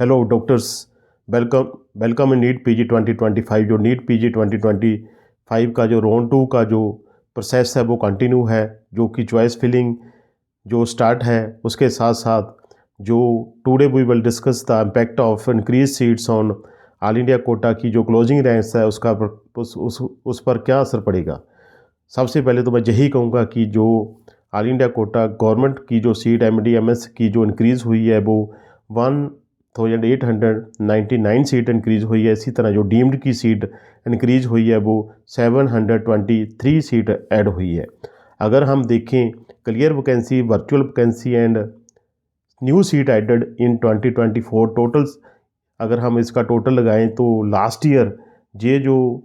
Hello doctors. Welcome welcome in NEET PG 2025। जो NEET PG 2025 का जो राउंड 2 का जो प्रोसेस है वो कंटिन्यू है, जो कि चॉइस फिलिंग जो स्टार्ट है उसके साथ साथ जो today we will discuss the impact of increase seats on all India quota की जो क्लोजिंग रैंक्स है उसका उस पर क्या असर पड़ेगा। सबसे पहले तो मैं यही कहूँगा कि जो ऑल इंडिया कोटा गवर्नमेंट की जो सीट MD MS की जो इंक्रीज़ हुई है वो 1899 सीट इंक्रीज़ हुई है। इसी तरह जो डीम्ड की सीट इंक्रीज़ हुई है वो 723 सीट ऐड हुई है। अगर हम देखें clear vacancy, virtual vacancy and new seat added in 2024 totals, अगर हम इसका टोटल लगाएं तो लास्ट ईयर ये जो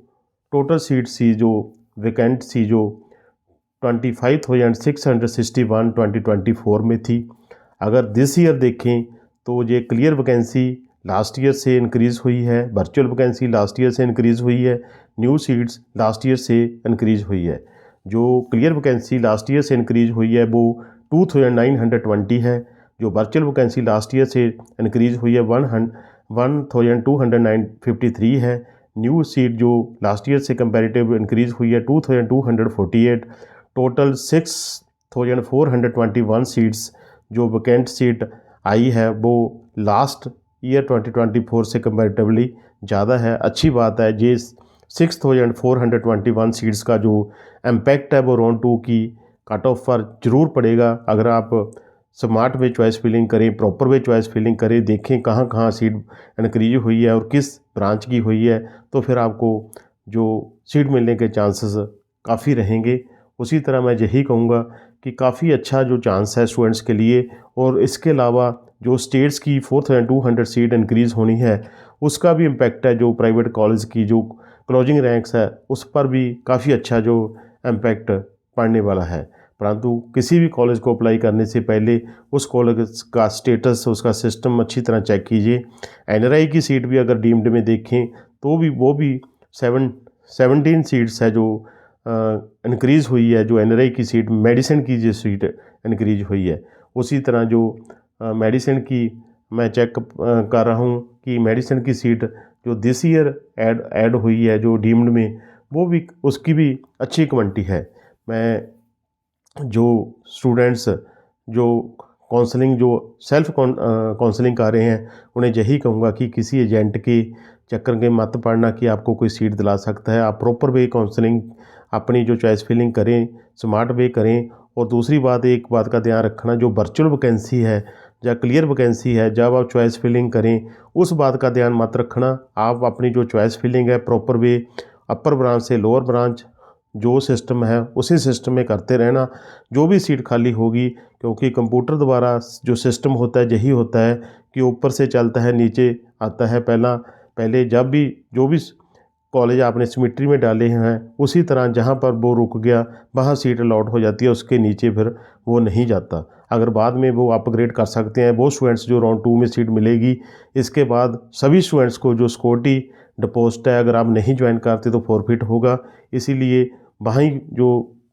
टोटल सीट सी जो वैकेंट सी जो 25,661 2024 में थी। अगर दिस ईयर देखें तो ये क्लियर वैकेंसी लास्ट ईयर से इंक्रीज़ हुई है, वर्चुअल वैकेंसी लास्ट ईयर से इंक्रीज़ हुई है, न्यू सीट्स लास्ट ईयर से इंक्रीज़ हुई है। जो क्लियर वैकेंसी लास्ट ईयर से इंक्रीज़ हुई है वो 2920 है। जो वर्चुअल वैकेंसी लास्ट ईयर से इंक्रीज़ हुई है 1253 है। न्यू सीट जो लास्ट ईयर से कंपैरेटिव इंक्रीज़ हुई है 2248। टोटल 6421 सीट्स जो वैकेंट सीट आई है वो लास्ट ईयर 2024 से कंपैरेटिवली ज़्यादा है। अच्छी बात है। ये 6421 सीट्स का जो इम्पैक्ट है वो राउंड 2 की कट ऑफ पर ज़रूर पड़ेगा। अगर आप स्मार्ट वे चॉइस फिलिंग करें, प्रॉपर वे चॉइस फिलिंग करें, देखें कहाँ कहाँ सीट इंक्रीज हुई है और किस ब्रांच की हुई है, तो फिर आपको जो सीट मिलने के चांसेस काफ़ी रहेंगे। उसी तरह मैं यही कहूँगा कि काफ़ी अच्छा जो चांस है स्टूडेंट्स के लिए। और इसके अलावा जो स्टेट्स की 4200 सीट इंक्रीज़ होनी है उसका भी इम्पैक्ट है। जो प्राइवेट कॉलेज की जो क्लोजिंग रैंक्स है उस पर भी काफ़ी अच्छा जो इम्पैक्ट पड़ने वाला है। परंतु किसी भी कॉलेज को अप्लाई करने से पहले उस कॉलेज का स्टेटस, उसका सिस्टम अच्छी तरह चेक कीजिए। NRI की सीट भी अगर डीम्ड में देखें तो भी वो भी 17 सीट्स है जो इंक्रीज़ हुई है। जो NRI की सीट, मेडिसिन की जो सीट इंक्रीज हुई है, उसी तरह जो मेडिसिन की मैं चेक कर रहा हूँ कि मेडिसिन की सीट जो दिस ईयर ऐड हुई है जो डीम्ड में, वो भी उसकी भी अच्छी क्वांटिटी है। मैं जो स्टूडेंट्स जो काउंसलिंग जो सेल्फ काउंसलिंग कर रहे हैं उन्हें यही कहूँगा कि किसी एजेंट के चक्कर के मत पड़ना कि आपको कोई सीट दिला सकता है। आप प्रॉपर वे काउंसलिंग अपनी जो चॉइस फिलिंग करें, स्मार्ट वे करें। और दूसरी बात, एक बात का ध्यान रखना, जो वर्चुअल वैकेंसी है या क्लियर वैकेंसी है, जब आप चॉइस फिलिंग करें उस बात का ध्यान मत रखना। आप अपनी जो चॉइस फिलिंग है प्रॉपर वे अपर ब्रांच से लोअर ब्रांच जो सिस्टम है उसी सिस्टम में करते रहना। जो भी सीट खाली होगी, क्योंकि कंप्यूटर द्वारा जो सिस्टम होता है यही होता है कि ऊपर से चलता है नीचे आता है। पहले जब भी जो भी कॉलेज आपने सिमेट्री में डाले हैं उसी तरह जहाँ पर वो रुक गया वहाँ सीट अलॉट हो जाती है, उसके नीचे फिर वो नहीं जाता। अगर बाद में वो अपग्रेड कर सकते हैं वो स्टूडेंट्स जो राउंड 2 में सीट मिलेगी। इसके बाद सभी स्टूडेंट्स को जो सिक्योरिटी डिपॉजिट है, अगर आप नहीं ज्वाइन करते तो फॉरफिट होगा। इसीलिए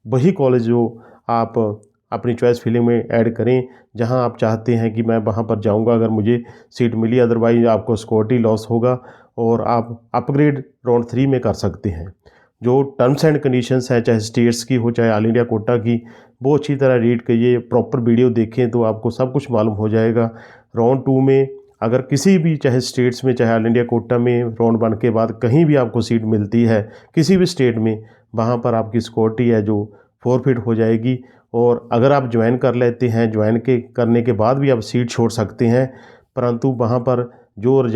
वही कॉलेज जो आप अपनी चॉइस फिलिंग में ऐड करें जहां आप चाहते हैं कि मैं वहां पर जाऊंगा अगर मुझे सीट मिली। अदरवाइज आपको सिक्योरिटी लॉस होगा और आप अपग्रेड राउंड 3 में कर सकते हैं। जो टर्म्स एंड कंडीशंस हैं, चाहे स्टेट्स की हो चाहे ऑल इंडिया कोटा की, वो अच्छी तरह रीड करिए, प्रॉपर वीडियो देखें तो आपको सब कुछ मालूम हो जाएगा। राउंड 2 में अगर किसी भी, चाहे स्टेट्स में चाहे ऑल इंडिया कोटा में, राउंड 1 के बाद कहीं भी आपको सीट मिलती है किसी भी स्टेट में, वहाँ पर आपकी सिक्योरिटी है जो फॉरफिट हो जाएगी। और अगर आप ज्वाइन कर लेते हैं, ज्वाइन के करने के बाद भी आप सीट छोड़ सकते हैं, परंतु वहाँ पर जो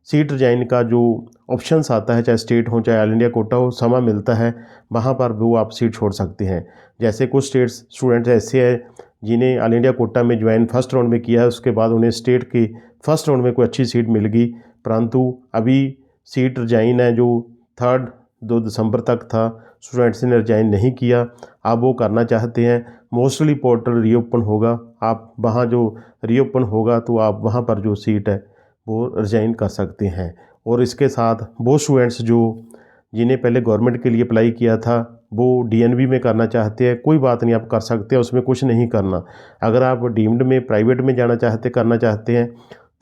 सीट रिजाइन का जो ऑप्शंस आता है, चाहे स्टेट हो चाहे ऑल इंडिया कोटा हो, समय मिलता है वहाँ पर वो आप सीट छोड़ सकते हैं। जैसे कुछ स्टूडेंट्स ऐसे हैं जिन्हें ऑल इंडिया कोटा में ज्वाइन फर्स्ट राउंड में किया है, उसके बाद उन्हें स्टेट के फर्स्ट राउंड में कोई अच्छी सीट मिल गई, परंतु अभी सीट रिजाइन है जो 2 दिसंबर तक था, स्टूडेंट्स ने रिजाइन नहीं किया। आप वो करना चाहते हैं, मोस्टली पोर्टल रीओपन होगा, आप वहाँ जो रीओपन होगा तो आप वहाँ पर जो सीट है वो रिजाइन कर सकते हैं। और इसके साथ वो स्टूडेंट्स जो जिन्हें पहले गवर्नमेंट के लिए अप्लाई किया था वो DNV में करना चाहते हैं, कोई बात नहीं, आप कर सकते हैं, उसमें कुछ नहीं करना। अगर आप डीम्ड में प्राइवेट में करना चाहते हैं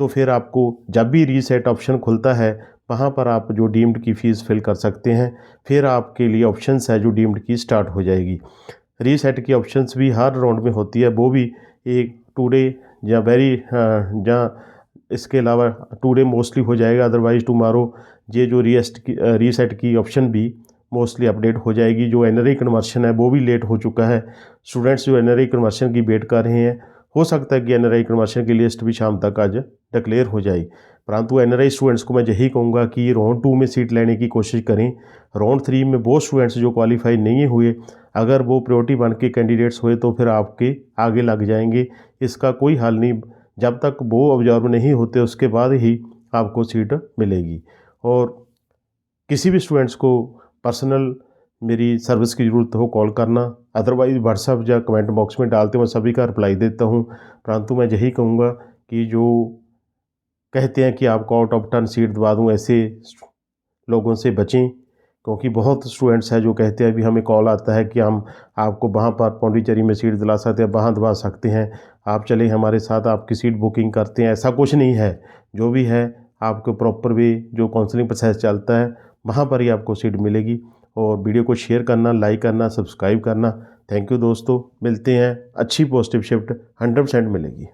तो फिर आपको जब भी रीसेट ऑप्शन खुलता है वहाँ पर आप जो डीम्ड की फ़ीस फिल कर सकते हैं। फिर आपके लिए ऑप्शंस है जो डीम्ड की स्टार्ट हो जाएगी। रीसेट की ऑप्शंस भी हर राउंड में होती है, वो भी एक टुडे या जहाँ इसके अलावा टुडे मोस्टली हो जाएगा, अदरवाइज़ टुमारो ये जो रीसेट की ऑप्शन भी मोस्टली अपडेट हो जाएगी। जो एनआरआई कन्वर्शन है वो भी लेट हो चुका है। स्टूडेंट्स जो एनआरआई कन्वर्शन की वेट कर रहे हैं, हो सकता है कि एनआरआई कन्वर्शन की लिस्ट भी शाम तक आज डिक्लेयर हो जाए। परंतु एनआरआई स्टूडेंट्स को मैं यही कहूँगा कि राउंड 2 में सीट लेने की कोशिश करें। राउंड 3 में वो स्टूडेंट्स जो क्वालिफाई नहीं हुए, अगर वो प्रायोरिटी बन के कैंडिडेट्स हुए तो फिर आपके आगे लग जाएंगे। इसका कोई हल नहीं, जब तक वो ऑब्जर्व नहीं होते उसके बाद ही आपको सीट मिलेगी। और किसी भी स्टूडेंट्स को पर्सनल मेरी सर्विस की ज़रूरत हो कॉल करना, अदरवाइज़ व्हाट्सएप या कमेंट बॉक्स में डालते मैं सभी का रिप्लाई देता हूँ। परंतु मैं यही कहूँगा कि जो कहते हैं कि आपको आउट ऑफ टर्न सीट दबा दूँ, ऐसे लोगों से बचें, क्योंकि बहुत स्टूडेंट्स हैं जो कहते हैं अभी हमें कॉल आता है कि हम आपको वहाँ पर पौंडीचेरी में सीट दिला सकते हैं, वहाँ दबा सकते हैं, आप चलें हमारे साथ, आपकी सीट बुकिंग करते हैं। ऐसा कुछ नहीं है। जो भी है आपको प्रॉपर वे जो काउंसलिंग प्रोसेस चलता है वहाँ पर ही आपको सीट मिलेगी। और वीडियो को शेयर करना, लाइक करना, सब्सक्राइब करना। थैंक यू दोस्तों, मिलते हैं। अच्छी पॉजिटिव शिफ्ट 100% मिलेगी।